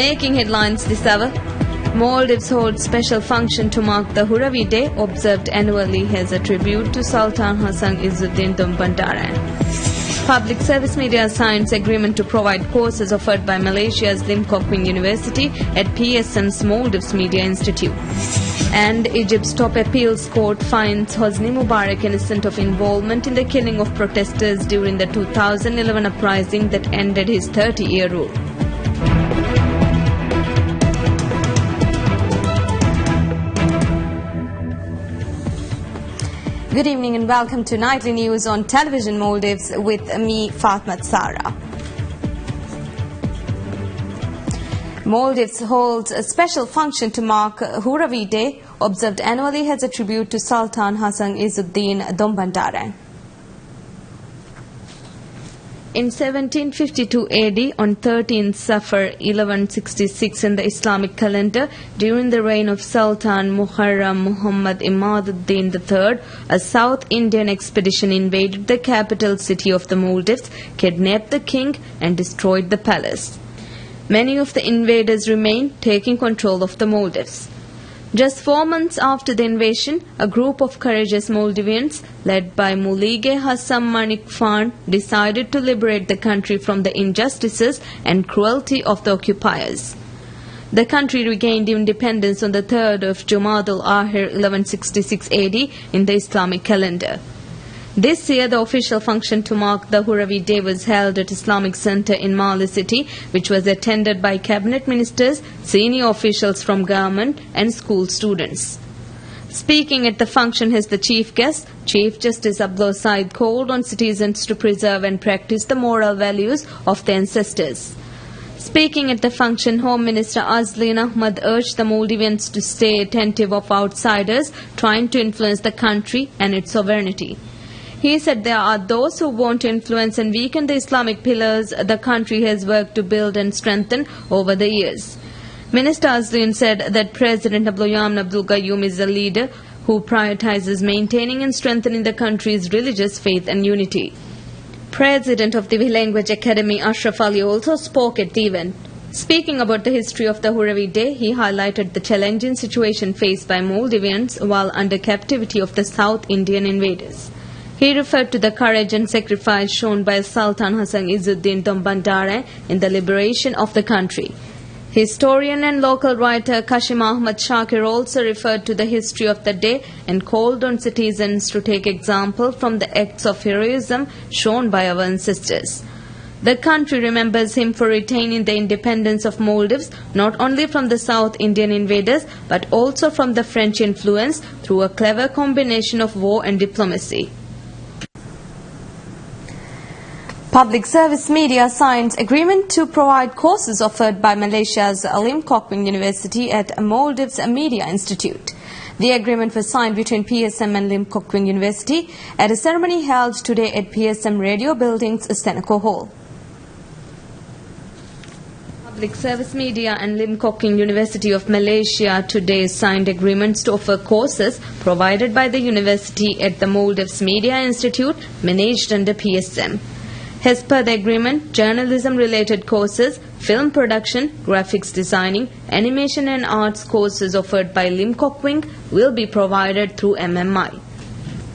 Making headlines this hour, Maldives holds special function to mark the Hurawi Day, observed annually as a tribute to Sultan Hassan Izzuddin Dombandaran. Public Service Media signs agreement to provide courses offered by Malaysia's Lim Kok Wing University at PSM's Maldives Media Institute. And Egypt's top appeals court finds Hosni Mubarak innocent of involvement in the killing of protesters during the 2011 uprising that ended his 30-year rule. Good evening and welcome to Nightly News on Television Maldives with me, Fatima Sara. Maldives holds a special function to mark Hurawi Day, observed annually as a tribute to Sultan Hassan Izzuddin Dombandaran. In 1752 AD, on 13th Safar 1166 in the Islamic calendar, during the reign of Sultan Muharram Muhammad Imaduddin III, a South Indian expedition invaded the capital city of the Maldives, kidnapped the king and destroyed the palace. Many of the invaders remained, taking control of the Maldives. Just 4 months after the invasion, a group of courageous Maldivians, led by Mulige Hassam Manik Khan, decided to liberate the country from the injustices and cruelty of the occupiers. The country regained independence on the 3rd of Jumad al-Akhir 1166 AD in the Islamic calendar. This year, the official function to mark the Hurawi Day was held at Islamic Center in Mali City, which was attended by cabinet ministers, senior officials from government and school students. Speaking at the function as the chief guest, Chief Justice Abdullah Said called on citizens to preserve and practice the moral values of their ancestors. Speaking at the function, Home Minister Azlin Ahmad urged the Maldivians to stay attentive of outsiders trying to influence the country and its sovereignty. He said there are those who want to influence and weaken the Islamic pillars the country has worked to build and strengthen over the years. Minister Azlin said that President Abdul Abdul Gayoom is a leader who prioritizes maintaining and strengthening the country's religious faith and unity. President of the Language Academy Ashraf Ali also spoke at the event. Speaking about the history of the Hurawi Day, he highlighted the challenging situation faced by Maldivians while under captivity of the South Indian invaders. He referred to the courage and sacrifice shown by Sultan Hassan Izzuddin Dombandaran in the liberation of the country. Historian and local writer Kashim Ahmad Shakir also referred to the history of the day and called on citizens to take example from the acts of heroism shown by our ancestors. The country remembers him for retaining the independence of Maldives not only from the South Indian invaders but also from the French influence through a clever combination of war and diplomacy. Public Service Media signs agreement to provide courses offered by Malaysia's Lim Kok Wing University at Maldives Media Institute. The agreement was signed between PSM and Lim Kok Wing University at a ceremony held today at PSM Radio Building's Atletico Hall. Public Service Media and Lim Kok Wing University of Malaysia today signed agreements to offer courses provided by the university at the Maldives Media Institute managed under PSM. As per the agreement, journalism-related courses, film production, graphics designing, animation and arts courses offered by Lim Kok Wing will be provided through MMI.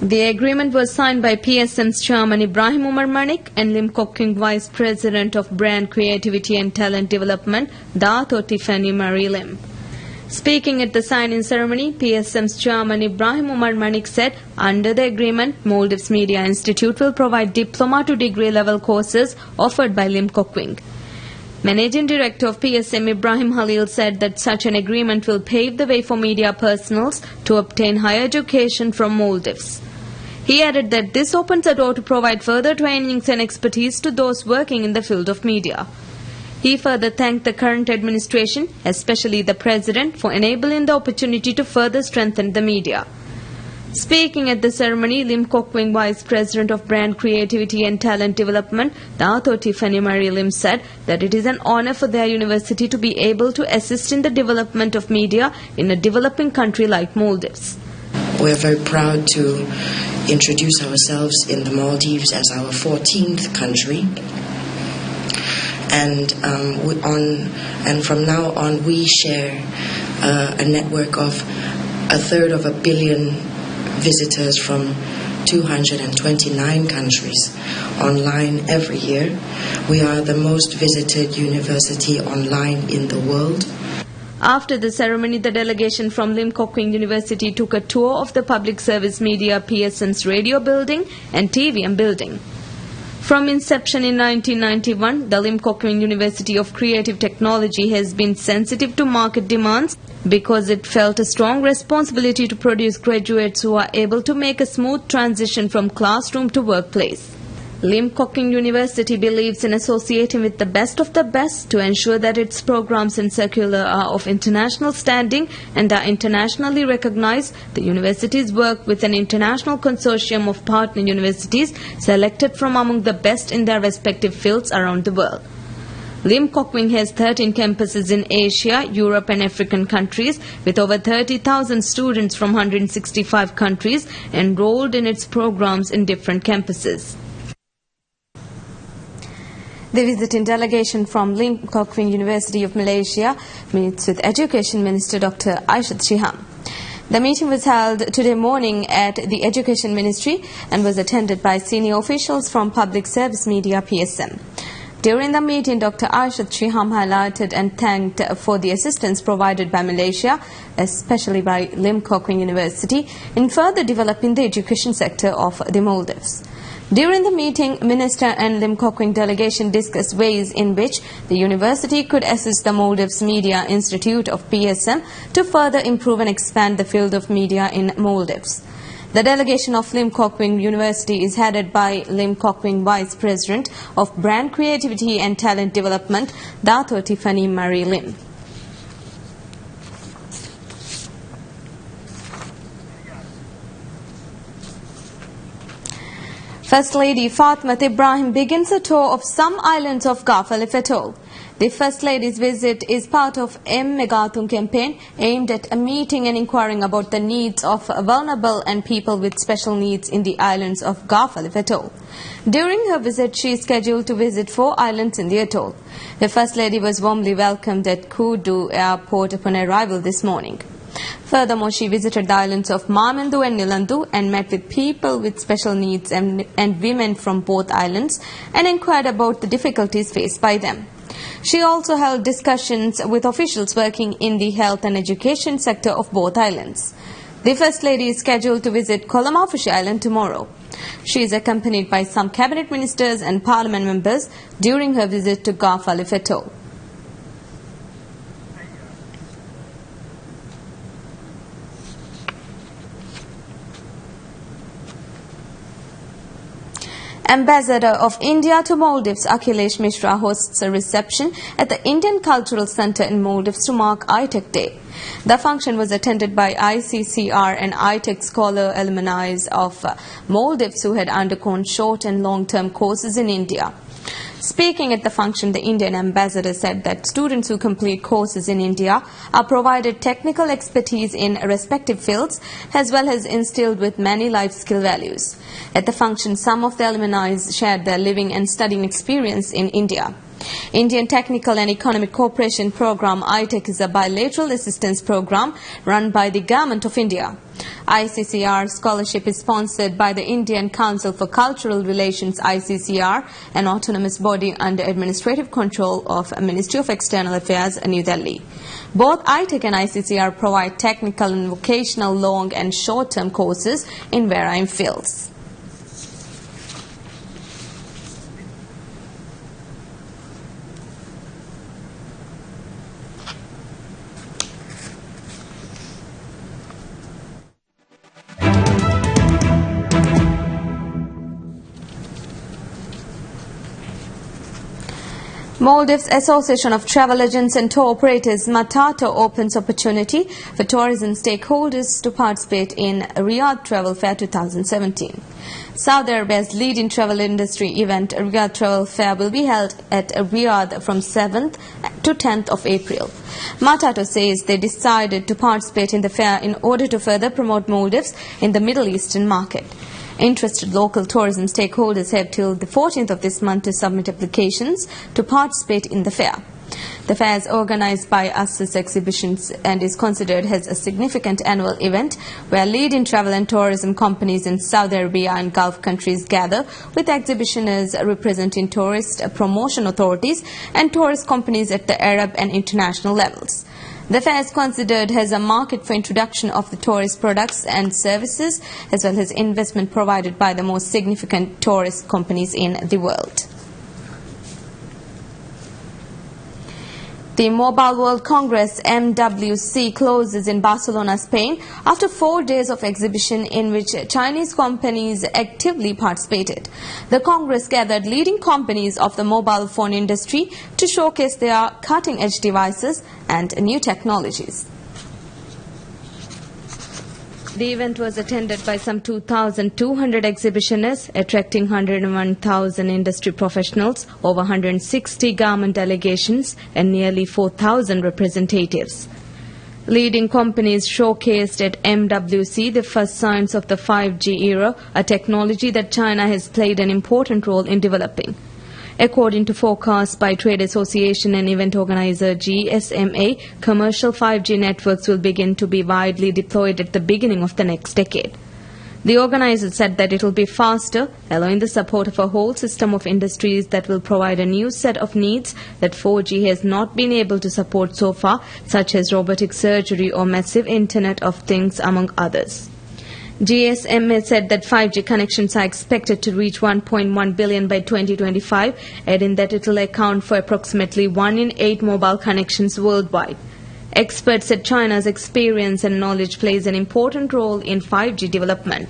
The agreement was signed by PSM's chairman Ibrahim Umar Manik and Lim Kok Wing Vice President of Brand Creativity and Talent Development, Dato Tiffany Marie Lim. Speaking at the signing ceremony, PSM's chairman Ibrahim Umar Manik said, under the agreement, Maldives Media Institute will provide diploma to degree level courses offered by Lim Kok Wing. Managing Director of PSM Ibrahim Halil said that such an agreement will pave the way for media personnels to obtain higher education from Maldives. He added that this opens a door to provide further trainings and expertise to those working in the field of media. He further thanked the current administration, especially the President, for enabling the opportunity to further strengthen the media. Speaking at the ceremony, Lim Kok Wing Vice President of Brand Creativity and Talent Development, Dato Tiffany Marie Lim, said that it is an honor for their university to be able to assist in the development of media in a developing country like Maldives. We are very proud to introduce ourselves in the Maldives as our 14th country. and from now on we share a network of 1/3 billion visitors from 229 countries online every year. We are the most visited university online in the world. After the ceremony, the delegation from Lim Kok Wing University took a tour of the Public Service Media PSM's radio building and TVM building. From inception in 1991, the Lim Kok Wing University of Creative Technology has been sensitive to market demands because it felt a strong responsibility to produce graduates who are able to make a smooth transition from classroom to workplace. Lim Kok Wing University believes in associating with the best of the best to ensure that its programs and curricula are of international standing and are internationally recognized. The universities work with an international consortium of partner universities selected from among the best in their respective fields around the world. Lim Kok Wing has 13 campuses in Asia, Europe and African countries with over 30,000 students from 165 countries enrolled in its programs in different campuses. The visiting delegation from Lim Kok Wing University of Malaysia meets with Education Minister Dr. Aishad Shiham. The meeting was held today morning at the Education Ministry and was attended by senior officials from Public Service Media PSM. During the meeting, Dr. Aishad Shiham highlighted and thanked for the assistance provided by Malaysia, especially by Lim Kok Wing University, in further developing the education sector of the Maldives. During the meeting, Minister and Lim Kok Wing delegation discussed ways in which the university could assist the Maldives Media Institute of PSM to further improve and expand the field of media in Maldives. The delegation of Lim Kok Wing University is headed by Lim Kok Wing Vice President of Brand Creativity and Talent Development, Dato Tiffany Marie Lim. First Lady Fatima Ibrahim begins a tour of some islands of Gulf Atoll. The First Lady's visit is part of M. Megathon campaign aimed at meeting and inquiring about the needs of vulnerable and people with special needs in the islands of Gulf Atoll. During her visit, she is scheduled to visit 4 islands in the atoll. The First Lady was warmly welcomed at Kudu Airport upon arrival this morning. Furthermore, she visited the islands of Mamendu and Nilandu and met with people with special needs and women from both islands and inquired about the difficulties faced by them. She also held discussions with officials working in the health and education sector of both islands. The First Lady is scheduled to visit Kolamafushi Island tomorrow. She is accompanied by some cabinet ministers and parliament members during her visit to Gulf Atoll. Ambassador of India to Maldives Akhilesh Mishra hosts a reception at the Indian Cultural Centre in Maldives to mark ITEC Day. The function was attended by ICCR and ITEC scholar alumni of Maldives who had undergone short and long-term courses in India. Speaking at the function, the Indian ambassador said that students who complete courses in India are provided technical expertise in respective fields as well as instilled with many life skill values. At the function, some of the alumni shared their living and studying experience in India. Indian Technical and Economic Cooperation Program ITEC is a bilateral assistance program run by the Government of India. ICCR scholarship is sponsored by the Indian Council for Cultural Relations ICCR, an autonomous body under administrative control of Ministry of External Affairs, New Delhi. Both ITEC and ICCR provide technical and vocational long and short-term courses in varying fields. Maldives Association of Travel Agents and Tour Operators Matato opens opportunity for tourism stakeholders to participate in Riyadh Travel Fair 2017. Saudi Arabia's leading travel industry event, Riyadh Travel Fair, will be held at Riyadh from 7th to 10th of April. Matato says they decided to participate in the fair in order to further promote Maldives in the Middle Eastern market. Interested local tourism stakeholders have till the 14th of this month to submit applications to participate in the fair. The fair is organized by Assis Exhibitions and is considered as a significant annual event where leading travel and tourism companies in Saudi Arabia and Gulf countries gather, with exhibitioners representing tourist promotion authorities and tourist companies at the Arab and international levels. The fair is considered as a market for introduction of the tourist products and services, as well as investment provided by the most significant tourist companies in the world. The Mobile World Congress MWC closes in Barcelona, Spain, after 4 days of exhibition in which Chinese companies actively participated. The Congress gathered leading companies of the mobile phone industry to showcase their cutting-edge devices and new technologies. The event was attended by some 2,200 exhibitioners, attracting 101,000 industry professionals, over 160 government delegations, and nearly 4,000 representatives. Leading companies showcased at MWC the first signs of the 5G era, a technology that China has played an important role in developing. According to forecasts by trade association and event organizer GSMA, commercial 5G networks will begin to be widely deployed at the beginning of the next decade. The organizers said that it will be faster, allowing the support of a whole system of industries that will provide a new set of needs that 4G has not been able to support so far, such as robotic surgery or massive Internet of Things, among others. GSMA said that 5G connections are expected to reach 1.1 billion by 2025, adding that it will account for approximately 1 in 8 mobile connections worldwide. Experts said China's experience and knowledge plays an important role in 5G development.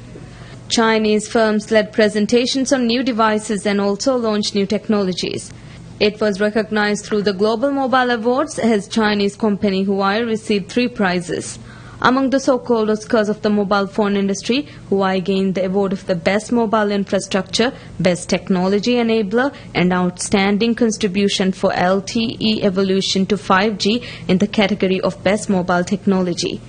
Chinese firms led presentations on new devices and also launched new technologies. It was recognized through the Global Mobile Awards as Chinese company Huawei received 3 prizes. Among the so-called Oscars of the mobile phone industry, Huawei gained the award of the Best Mobile Infrastructure, Best Technology Enabler, and Outstanding Contribution for LTE Evolution to 5G in the category of Best Mobile Technology.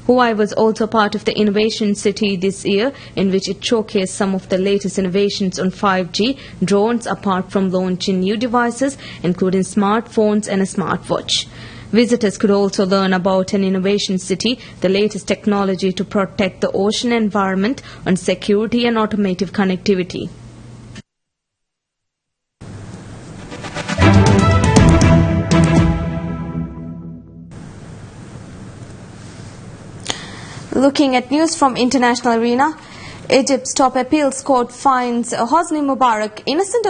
Huawei was also part of the Innovation City this year, in which it showcased some of the latest innovations on 5G drones, apart from launching new devices, including smartphones and a smartwatch. Visitors could also learn about an innovation city, the latest technology to protect the ocean environment, on security and automotive connectivity. Looking at news from international arena, Egypt's top appeals court finds Hosni Mubarak innocent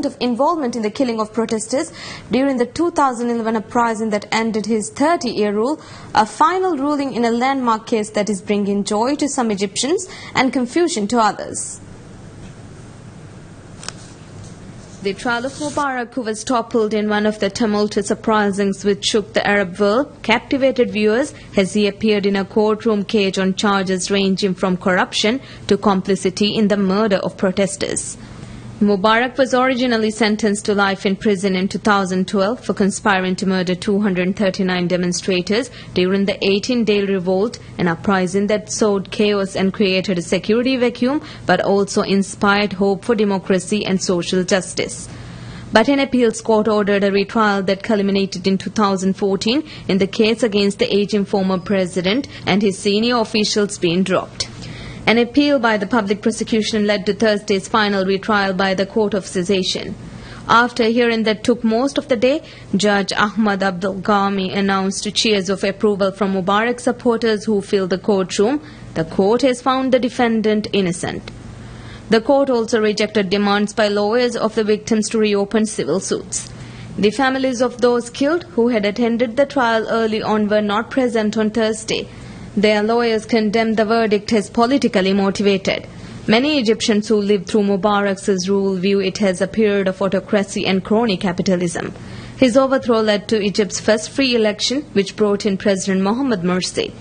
of involvement in the killing of protesters during the 2011 uprising that ended his 30-year rule, a final ruling in a landmark case that is bringing joy to some Egyptians and confusion to others. The trial of Mubarak, who was toppled in one of the tumultuous uprisings which shook the Arab world, captivated viewers as he appeared in a courtroom cage on charges ranging from corruption to complicity in the murder of protesters. Mubarak was originally sentenced to life in prison in 2012 for conspiring to murder 239 demonstrators during the 18-day revolt, an uprising that sowed chaos and created a security vacuum, but also inspired hope for democracy and social justice. But an appeals court ordered a retrial that culminated in 2014 in the case against the aging former president and his senior officials being dropped. An appeal by the public prosecution led to Thursday's final retrial by the Court of Cassation. After a hearing that took most of the day, Judge Ahmad Abdul Ghami announced cheers of approval from Mubarak supporters who filled the courtroom. The court has found the defendant innocent. The court also rejected demands by lawyers of the victims to reopen civil suits. The families of those killed who had attended the trial early on were not present on Thursday. Their lawyers condemned the verdict as politically motivated. Many Egyptians who lived through Mubarak's rule view it as a period of autocracy and crony capitalism. His overthrow led to Egypt's first free election, which brought in President Mohamed Morsi.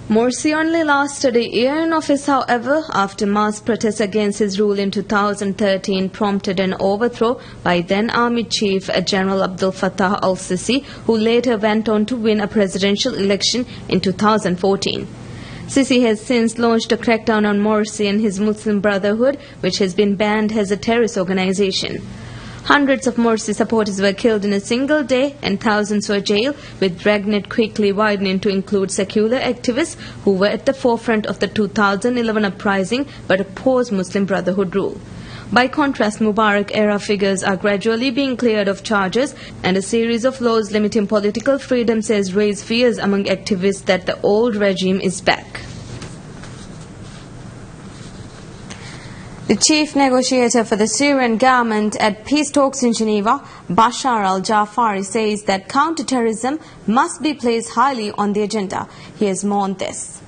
Morsi only lasted a year in office, however, after mass protests against his rule in 2013 prompted an overthrow by then Army Chief General Abdel Fattah al-Sisi, who later went on to win a presidential election in 2014. Sisi has since launched a crackdown on Morsi and his Muslim Brotherhood, which has been banned as a terrorist organization. Hundreds of Morsi supporters were killed in a single day and thousands were jailed, with dragnet quickly widening to include secular activists who were at the forefront of the 2011 uprising but opposed Muslim Brotherhood rule. By contrast, Mubarak-era figures are gradually being cleared of charges, and a series of laws limiting political freedoms has raised fears among activists that the old regime is back. The chief negotiator for the Syrian government at peace talks in Geneva, Bashar al-Jafari, says that counter-terrorism must be placed highly on the agenda. He has more on this.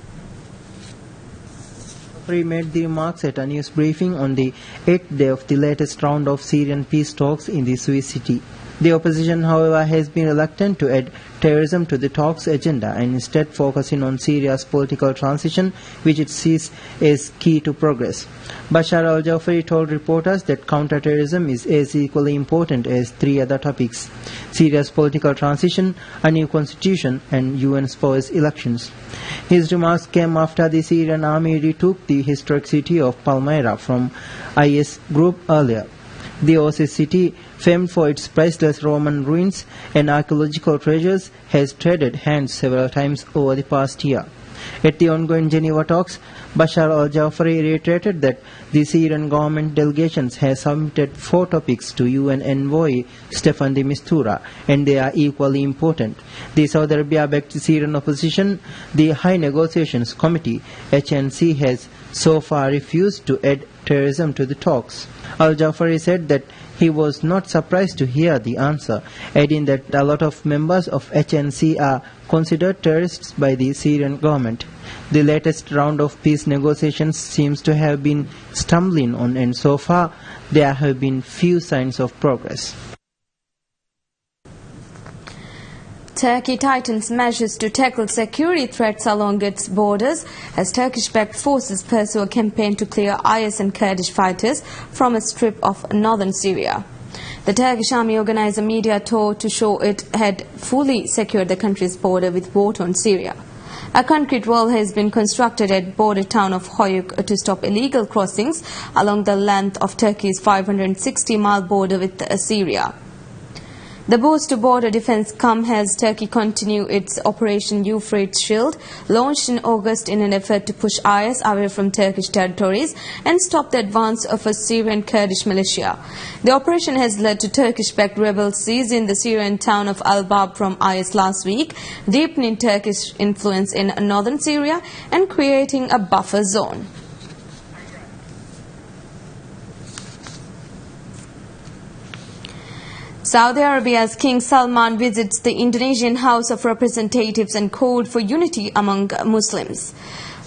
He made the remarks at a news briefing on the 8th day of the latest round of Syrian peace talks in the Swiss city. The opposition, however, has been reluctant to add terrorism to the talks agenda and instead focusing on Syria's political transition, which it sees as key to progress. Bashar al-Jafari told reporters that counter-terrorism is as equally important as three other topics: Syria's political transition, a new constitution, and UN-sponsored elections. His remarks came after the Syrian army retook the historic city of Palmyra from IS group earlier. The Oasis city, famed for its priceless Roman ruins and archaeological treasures, has traded hands several times over the past year. At the ongoing Geneva talks, Bashar al-Jafari reiterated that the Syrian government delegations has submitted 4 topics to UN envoy Staffan de Mistura, and they are equally important. The Saudi Arabia-backed Syrian opposition, the High Negotiations Committee, HNC, has so far refused to add terrorism to the talks. Al-Jafari said that he was not surprised to hear the answer, adding that a lot of members of HNC are considered terrorists by the Syrian government. The latest round of peace negotiations seems to have been stumbling on, and so far there have been few signs of progress. Turkey tightens measures to tackle security threats along its borders as Turkish-backed forces pursue a campaign to clear IS and Kurdish fighters from a strip of northern Syria. The Turkish army organized a media tour to show it had fully secured the country's border with war-torn Syria. A concrete wall has been constructed at border town of Hoyuk to stop illegal crossings along the length of Turkey's 560-mile border with Syria. The boost to border defense comes as Turkey continues its Operation Euphrates Shield, launched in August in an effort to push IS away from Turkish territories and stop the advance of a Syrian Kurdish militia. The operation has led to Turkish-backed rebels seizing the Syrian town of Al-Bab from IS last week, deepening Turkish influence in northern Syria and creating a buffer zone. Saudi Arabia's King Salman visits the Indonesian House of Representatives and called for unity among Muslims.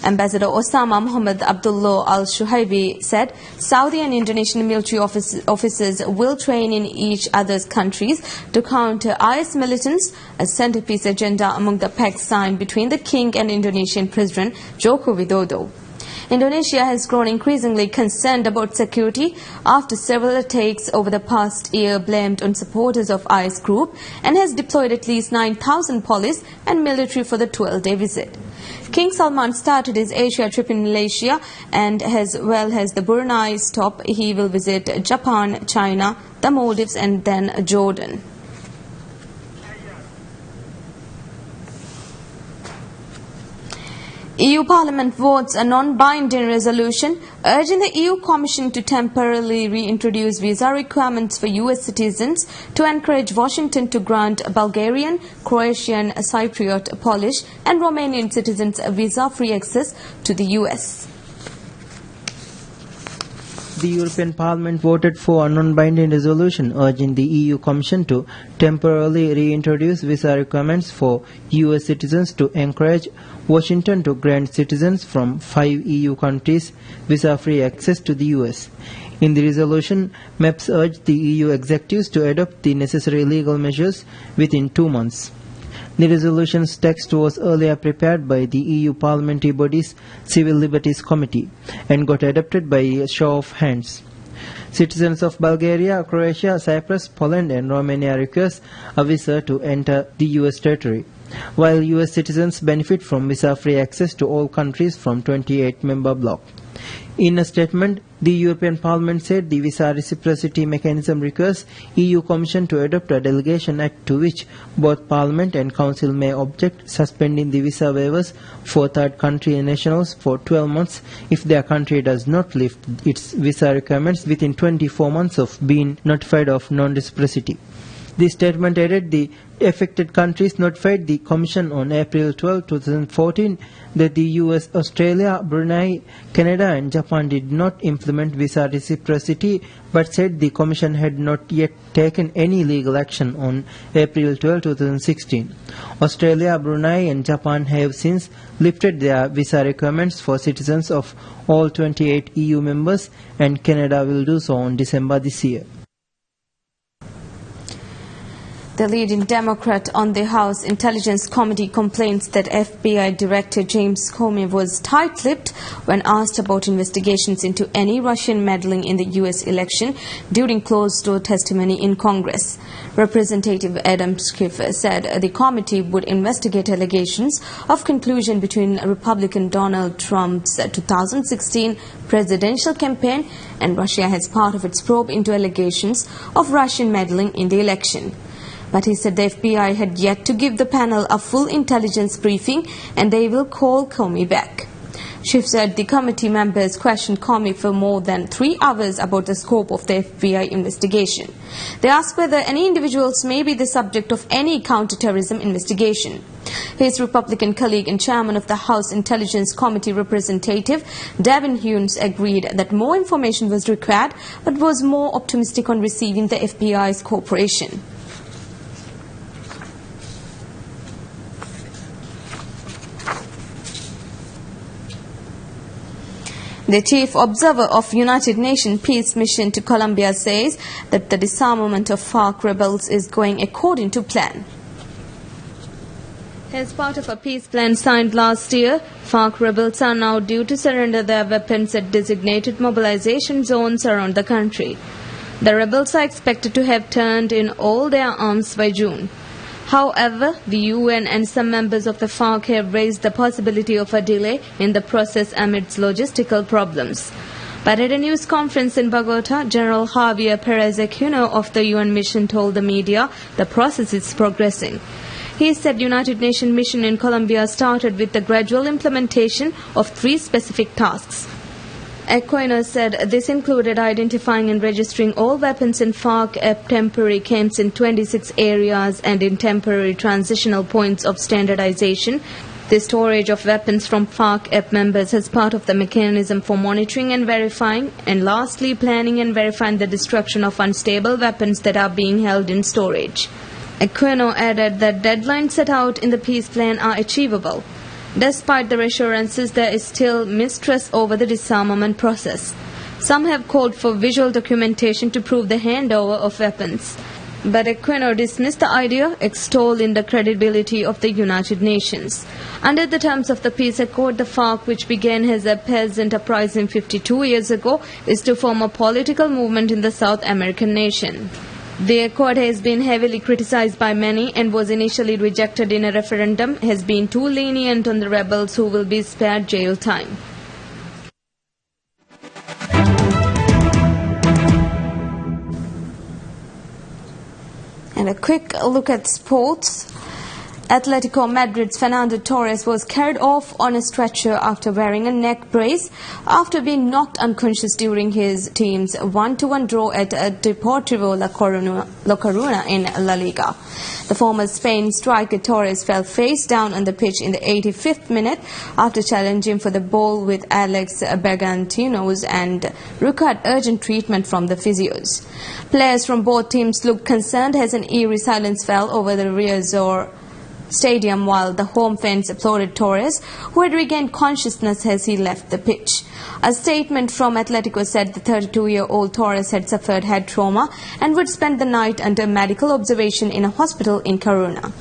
Ambassador Osama Muhammad Abdullah Al-Shuhaibi said Saudi and Indonesian military officers will train in each other's countries to counter IS militants, a centerpiece agenda among the pact signed between the King and Indonesian President Joko Widodo. Indonesia has grown increasingly concerned about security after several attacks over the past year blamed on supporters of IS group and has deployed at least 9,000 police and military for the 12-day visit. King Salman started his Asia trip in Malaysia, and as well as the Brunei stop, he will visit Japan, China, the Maldives and then Jordan. EU Parliament votes a non-binding resolution urging the EU Commission to temporarily reintroduce visa requirements for US citizens to encourage Washington to grant Bulgarian, Croatian, Cypriot, Polish and Romanian citizens visa-free access to the US. The European Parliament voted for a non-binding resolution urging the EU Commission to temporarily reintroduce visa requirements for US citizens to encourage Washington to grant citizens from 5 EU countries visa-free access to the US. In the resolution, MEPs urged the EU executives to adopt the necessary legal measures within 2 months. The resolution's text was earlier prepared by the EU parliamentary body's Civil Liberties Committee and got adopted by a show of hands. Citizens of Bulgaria, Croatia, Cyprus, Poland and Romania request a visa to enter the US territory, while US citizens benefit from visa-free access to all countries from 28-member bloc. In a statement, the European Parliament said the visa reciprocity mechanism requires EU Commission to adopt a delegation act to which both Parliament and Council may object, suspending the visa waivers for third country nationals for 12 months if their country does not lift its visa requirements within 24 months of being notified of non-reciprocity. The statement added the affected countries notified the Commission on April 12, 2014 that the US, Australia, Brunei, Canada and Japan did not implement visa reciprocity, but said the Commission had not yet taken any legal action on April 12, 2016. Australia, Brunei and Japan have since lifted their visa requirements for citizens of all 28 EU members, and Canada will do so on December this year. The leading Democrat on the House Intelligence Committee complains that FBI Director James Comey was tight-lipped when asked about investigations into any Russian meddling in the U.S. election during closed-door testimony in Congress. Representative Adam Schiff said the committee would investigate allegations of collusion between Republican Donald Trump's 2016 presidential campaign and Russia as part of its probe into allegations of Russian meddling in the election. But he said the FBI had yet to give the panel a full intelligence briefing and they will call Comey back. Schiff said the committee members questioned Comey for more than 3 hours about the scope of the FBI investigation. They asked whether any individuals may be the subject of any counterterrorism investigation. His Republican colleague and chairman of the House Intelligence Committee, Representative Devin Nunes, agreed that more information was required but was more optimistic on receiving the FBI's cooperation. The chief observer of United Nations Peace Mission to Colombia says that the disarmament of FARC rebels is going according to plan. As part of a peace plan signed last year, FARC rebels are now due to surrender their weapons at designated mobilization zones around the country. The rebels are expected to have turned in all their arms by June. However, the UN and some members of the FARC have raised the possibility of a delay in the process amidst logistical problems. But at a news conference in Bogota, General Javier Perez-Aquino of the UN mission told the media the process is progressing. He said United Nations mission in Colombia started with the gradual implementation of 3 specific tasks. Aquino said this included identifying and registering all weapons in FARC at temporary camps in 26 areas and in temporary transitional points of standardization, the storage of weapons from FARC app members as part of the mechanism for monitoring and verifying, and lastly planning and verifying the destruction of unstable weapons that are being held in storage. Aquino added that deadlines set out in the peace plan are achievable. Despite the reassurances, there is still mistrust over the disarmament process. Some have called for visual documentation to prove the handover of weapons. But Aquino dismissed the idea, extolling the credibility of the United Nations. Under the terms of the peace accord, the FARC, which began as a peasant uprising 52 years ago, is to form a political movement in the South American nation. The accord has been heavily criticized by many and was initially rejected in a referendum, has been too lenient on the rebels who will be spared jail time. And a quick look at sports. Atletico Madrid's Fernando Torres was carried off on a stretcher after wearing a neck brace after being knocked unconscious during his team's 1-1 draw at Deportivo La Coruna in La Liga. The former Spain striker Torres fell face down on the pitch in the 85th minute after challenging for the ball with Alex Bergantinos and required urgent treatment from the physios. Players from both teams looked concerned as an eerie silence fell over the Riazor Stadium while the home fans applauded Torres, who had regained consciousness as he left the pitch. A statement from Atletico said the 32-year-old Torres had suffered head trauma and would spend the night under medical observation in a hospital in Coruna.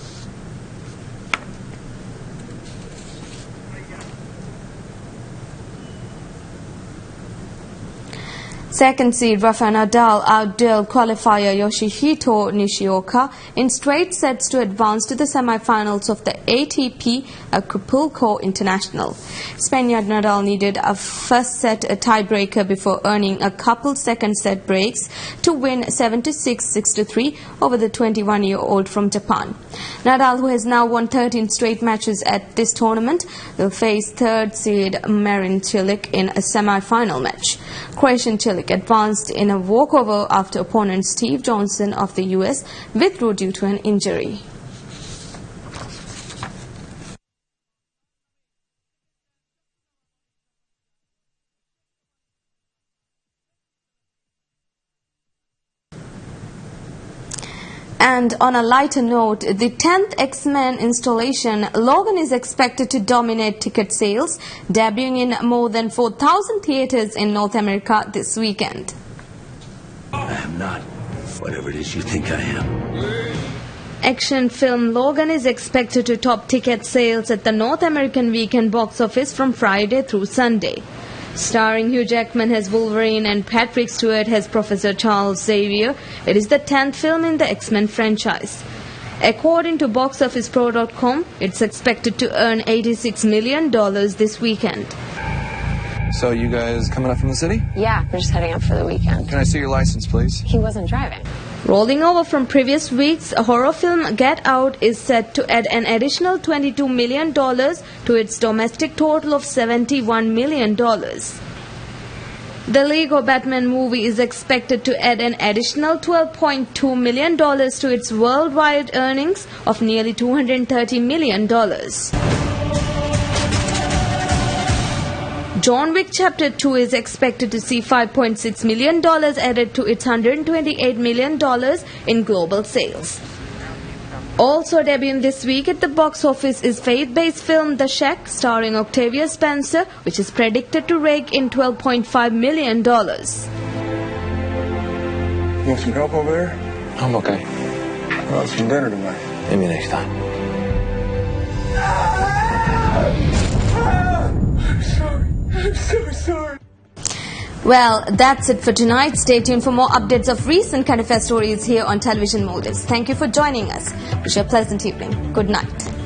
Second seed Rafael Nadal outdueled qualifier Yoshihito Nishioka in straight sets to advance to the semifinals of the ATP Acapulco International. Spaniard Nadal needed a first set tiebreaker before earning a couple second set breaks to win 7-6, 6-3 over the 21-year-old from Japan. Nadal, who has now won 13 straight matches at this tournament, will face third seed Marin Cilic in a semi-final match. Croatian Cilic advanced in a walkover after opponent Steve Johnson of the US withdrew due to an injury. And on a lighter note, the 10th X-Men installation, Logan, is expected to dominate ticket sales, debuting in more than 4,000 theaters in North America this weekend. I am not whatever it is you think I am. Action film Logan is expected to top ticket sales at the North American weekend box office from Friday through Sunday. Starring Hugh Jackman as Wolverine and Patrick Stewart as Professor Charles Xavier, it is the 10th film in the X-Men franchise. According to BoxOfficePro.com, it's expected to earn $86 million this weekend. So you guys coming up from the city? Yeah, we're just heading up for the weekend. Can I see your license, please? He wasn't driving. Rolling over from previous weeks, horror film Get Out is set to add an additional $22 million to its domestic total of $71 million. The Lego Batman movie is expected to add an additional $12.2 million to its worldwide earnings of nearly $230 million. John Wick Chapter 2 is expected to see $5.6 million added to its $128 million in global sales. Also debuting this week at the box office is faith-based film The Shack, starring Octavia Spencer, which is predicted to rake in $12.5 million. You want some help over there? I'm okay. I'll have some dinner tonight. Maybe next time. I'm so sorry. Well, that's it for tonight. Stay tuned for more updates of recent current affairs stories here on Television Motives. Thank you for joining us. Wish you a pleasant evening. Good night.